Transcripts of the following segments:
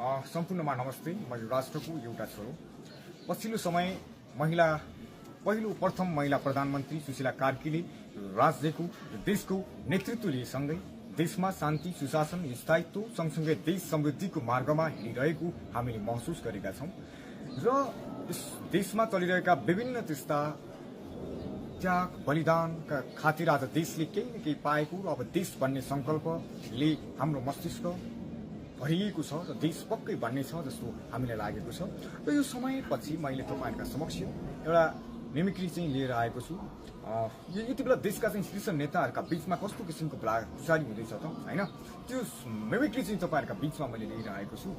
सम्पूर्णमा नमस्ते। म यो राष्ट्रको एउटा छोरो। पछिल्लो समय प्रथम महिला प्रधानमन्त्री सुशीला कार्कीले राज्यको देशको नेतृत्व लिएसँगै देशमा शान्ति सुशासन स्थायित्व सँगसँगै देश समृद्धिको मार्गमा हिँडिरहेको हामीले महसुस गरेका छौं र यस देशमा चलिरहेका विभिन्न त्यस्ता त्याग बलिदानका खातिर आज देशले केही न केही पाएको र अब देश बन्ने संकल्पले हाम्रो मस्तिष्क भरिएको छ र देश पक्कै बन्ने छ जस्तो हामीलाई लागेको छ र यो समयपछि मैले तपाईहरुका समक्ष एउटा मिमिक्री चाहिँ लिएर आएको छु। यति बेला देशका चाहिँ शीर्ष नेताहरूका बीचमा कस्तो किसिमको भ्रष्टाचारी हुँदैछ त हैन, त्यो मिमिक्री चाहिँ तपाईहरुका बीचमा मैले लिएर आएको छु।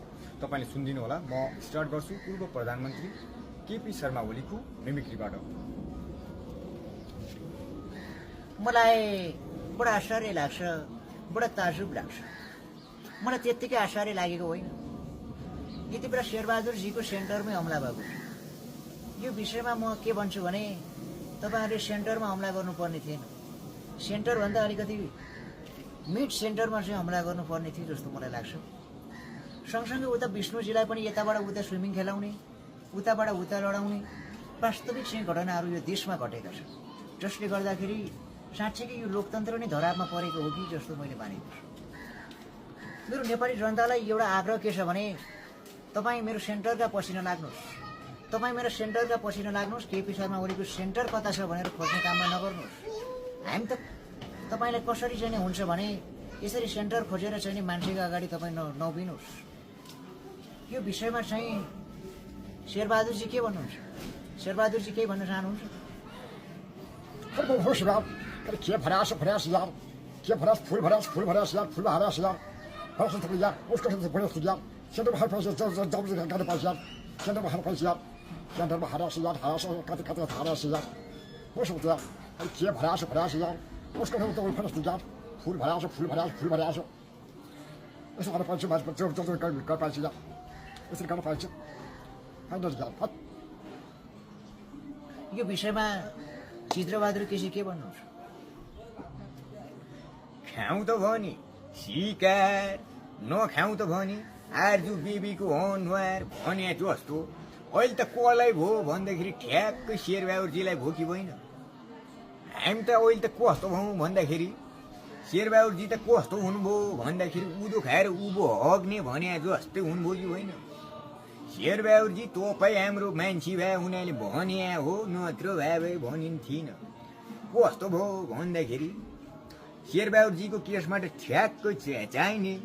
तपाईले सुनिदिनु होला। म स्टार्ट गर्छु पूर्व प्रधानमन्त्री केपी शर्मा ओलीको मिमिक्रीबाट। मलाई बडा आश्चर्य लाग्छ, बडा ताजुब लाग्छ। मलाई त्यत्तिकै आश्चर्य लागेको होइन। यति बेला शेरबहादुरजीको सेन्टरमै हमला भएको छ। यो विषयमा म के भन्छु भने तपाईहरुले सेन्टरमा हमला गर्नुपर्ने थिएन। सेन्टरभन्दा अलिकति मिड सेन्टरमा चाहिँ हमला गर्नुपर्ने थियो जस्तो मलाई लाग्छ। सँगसँगै उता विष्णुजीलाई पनि यताबाट उता स्विमिङ खेलाउने, उताबाट उता लडाउने वास्तविक चाहिँ घटनाहरू यो देशमा घटेका छन्, जसले गर्दाखेरि साँच्चैकै यो लोकतन्त्र नै धरापमा परेको हो कि जस्तो मैले मानेको छु। मेरो नेपाली जनतालाई एउटा आग्रह के छ भने तपाईँ मेरो सेन्टरका पसिना लाग्नुहोस्, तपाईँ मेरो सेन्टरका पसिना लाग्नुहोस्। केपी शर्मा ओलीको सेन्टर कता छ भनेर खोज्ने काममा नगर्नुहोस्। हामी त तपाईँलाई कसरी चाहिँ हुन्छ भने यसरी सेन्टर खोजेर चाहिँ मान्छेको अगाडि तपाईँ नउभिनुहोस्। यो विषयमा चाहिँ शेरबहादुरजी के भन्नुहुन्छ? शेरबहादुरजी के भन्न चाहनुहुन्छ? के भरास यार, के भरास फुल भरास यार, फुल भरास यार, भरास त यार, उसको त भरास यार, सेन्टर भर पैसा जब गाडी पाइछ यार, सेन्टर भर पैसा यार, सेन्टर भरास यार, कति भरास यार, उसको त यार, के भरास यार, उसको त भरास यार, फुल भरास, यसो गर्न पाइन्छ मान्छे जब गर्न पाइन्छ यार, यसरी गर्न पाइन्छ हैन यार। यो विषयमा चित्रबहादुर केसी के भन्नुहुन्छ? खाउँ त भनी शिकार नखाउँ त भनी आर्जु बेबीको अनुहार भने जस्तो अहिले त कसलाई भो भन्दाखेरि ठ्याक्कै शेरबहादुरजीलाई भो कि होइन। हामी त अहिले त कस्तो भयौँ भन्दाखेरि शेरबहादुरजी त कस्तो हुनुभयो भन्दाखेरि उदो खाएर उभो हग्ने भने जस्तै हुनुभयो कि होइन। शेरबहादुरजी तपाईँ हाम्रो मान्छे भए उनीहरूले भने हो, नत्र भए भनिन् थिएन। कस्तो भयो भन्दाखेरि शेरबहादुरजीको केसमा त ठ्याक्कै चाहिने